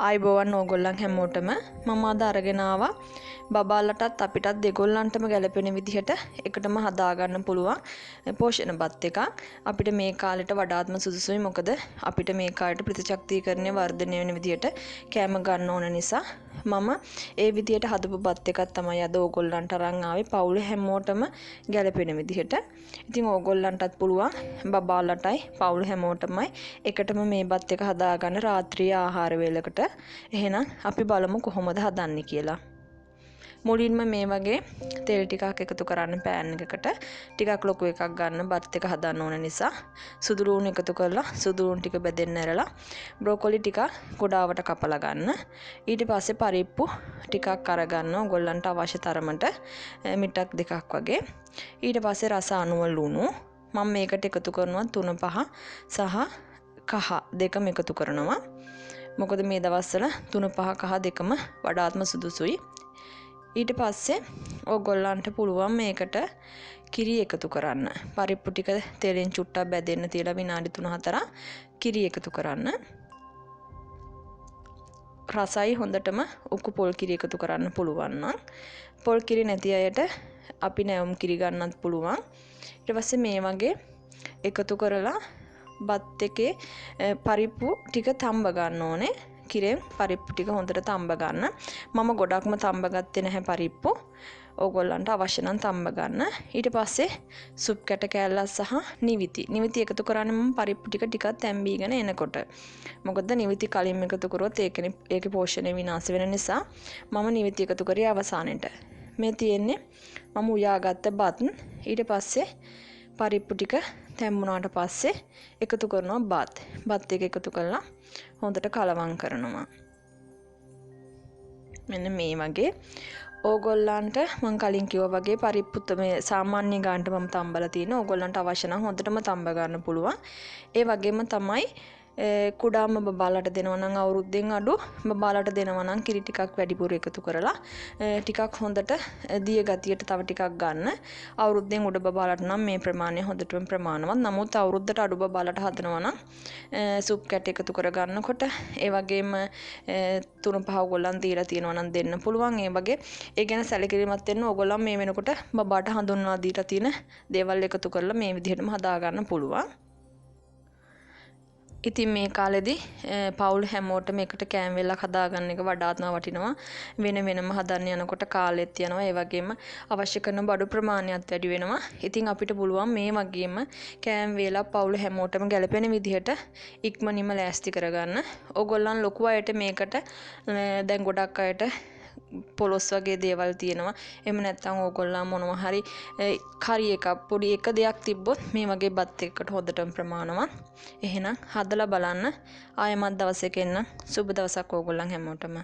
ආයිබෝවන් ඕගොල්ලන් හැමෝටම මම අද අරගෙන ආවා බබාලටත් අපිටත් දෙගොල්ලන්ටම ගැලපෙන විදිහට එකටම හදාගන්න පුළුවන් පෝෂණ බත් එකක්. අපිට මේ කාලෙට වඩාත්ම සුදුසුයි. මොකද අපිට මේ කාලෙට ප්‍රතිශක්තිකරණය වර්ධනය වෙන විදිහට කෑම ගන්න ඕන නිසා මම ඒ විදිහට හදපු බත් එකක් තමයි අද ඕගොල්ලන්ට අරන් ආවේ පවුල හැමෝටම ගැලපෙන විදිහට. ඉතින් ඕගොල්ලන්ටත් පුළුවන් බබාලටයි පවුල හැමෝටමයි එකටම මේ බත් එක හදාගන්න රාත්‍රියේ ආහාර වේලකට. එහෙනම් අපි බලමු කොහොමද හදන්නේ කියලා. මුලින්ම මේ වගේ තෙල් ටිකක් එකතු කරන්න පෑන් එකකට. ටිකක් ලොකු එකක් ගන්න බත් එක හදන්න ඕන නිසා සුදු ලුණු එකතු කරලා සුදු ලුණු ටික බෙදෙන්න ඇරලා බ්‍රොකොලි ටික ගොඩාවට කපලා ගන්න. ඊට පස්සේ පරිප්පු ටිකක් අරගන්න ඕගොල්ලන්ට අවශ්‍ය තරමට මිටක් දෙකක් වගේ. ඊට පස්සේ රස අනුව ලුණු මම මේකට එකතු කරනවා 3-5 සහ කහ දෙකම එකතු කරනවා. මොකද මේ දවස්වල 3-5 කහ දෙකම වඩාත්ම සුදුසුයි. ඊට පස්සේ ඕගොල්ලන්ට පුළුවන් මේකට කිරි එකතු කරන්න. පරිප්පු ටික තෙලෙන් චුට්ටක් බැදෙන්න තියලා විනාඩි 3-4 කිරි එකතු කරන්න. රසයි හොඳටම උකු පොල් කිරි එකතු කරන්න පුළුවන් නම් පොල් කිරි නැති අයට අපි නැවුම් කිරි ගන්නත් පුළුවන්. ඊට පස්සේ මේ වගේ එකතු කරලා බත් එකේ පරිප්පු ටික තම්බ ගන්න ඕනේ. කිරෙන් පරිප්පු ටික හොඳට තම්බ ගන්න. මම ගොඩක්ම තම්බ ගත්තේ නැහැ පරිප්පු. ඕගොල්ලන්ට අවශ්‍ය නම් තම්බ ගන්න. ඊට පස්සේ සුප් කැට කෑල්ලක් සහ නිවිති එකතු කරන්නේ මම පරිප්පු ටික තැම්බීගෙන එනකොට. මොකද නිවිති කලින් එකතු කරොත් ඒකේ පෝෂණය විනාශ වෙන නිසා මම නිවිති එකතු කරේ අවසානෙට. මේ තියෙන්නේ මම උයාගත්ත බත්. ඊට පස්සේ පරිප්පු ටික තැම්බුණාට පස්සේ එකතු කරනවා බත් එක එකතු කරලා හොඳට කලවම් කරනවා. මෙන්න මේ වගේ ඕගොල්ලන්ට මම කලින් කිව්වා වගේ පරිප්පුත් මේ සාමාන්‍ය ගානට මම තම්බලා තියෙනවා. ඕගොල්ලන්ට අවශ්‍ය නම් හොඳටම තම්බ ගන්න පුළුවන්. ඒ වගේම තමයි කුඩාම බබාලට දෙනවා නම් අවුරුද්දෙන් අඩු බබාලට දෙනවා නම් කිරි ටිකක් වැඩිපුර එකතු කරලා ටිකක් හොඳට දිය ගතියට තව ටිකක් ගන්න. අවුරුද්දෙන් උඩ බබාලට නම් මේ ප්‍රමාණය හොඳටම ප්‍රමාණවත්. නමුත් අවුරුද්දට අඩු බබාලට හදනවා නම් සුප් කැට එකතු කර ගන්නකොට ඒ වගේම 3-5 ඕගොල්ලන් දීලා තියෙනවා නම් දෙන්න පුළුවන්. ඒ වගේ ඒ ගැන සැලකිලිමත් වෙන්න ඕගොල්ලන් මේ වෙනකොට බබාට හඳුන්වා දීලා තියෙන දේවල් එකතු කරලා මේ විදිහටම හදා ගන්න පුළුවන්. ඉතින් මේ කාලෙදී පවුල් හැමෝටම එකට කෑම වෙලක් හදාගන්න එක වඩාත්ම වටිනවා. වෙනම හදන්න යනකොට කාලෙත් යනවා. ඒ වගේම අවශ්‍ය කරන බඩු ප්‍රමාණයත් වැඩි වෙනවා. ඉතින් අපිට පුළුවන් මේ වගේම කෑම වේලක් පවුල් හැමෝටම ගැලපෙන විදිහට ඉක්මනින්ම ලෑස්ති කරගන්න. ඕගොල්ලන් ලොකු අයට මේකට දැන් ගොඩක් අයට පොලොස් වගේ දේවල් තියෙනවා. එහෙම නැත්නම් ඕගොල්ලන් මොනවා හරි කරි එකක් පොඩි එක දෙයක් තිබ්බොත් මේ වගේ බත් එකකට හොඳටම ප්‍රමාණවත්. එහෙනම් හදලා බලන්න. ආයෙමත් දවසක එන්න. සුබ දවසක් ඕගොල්ලන් හැමෝටම.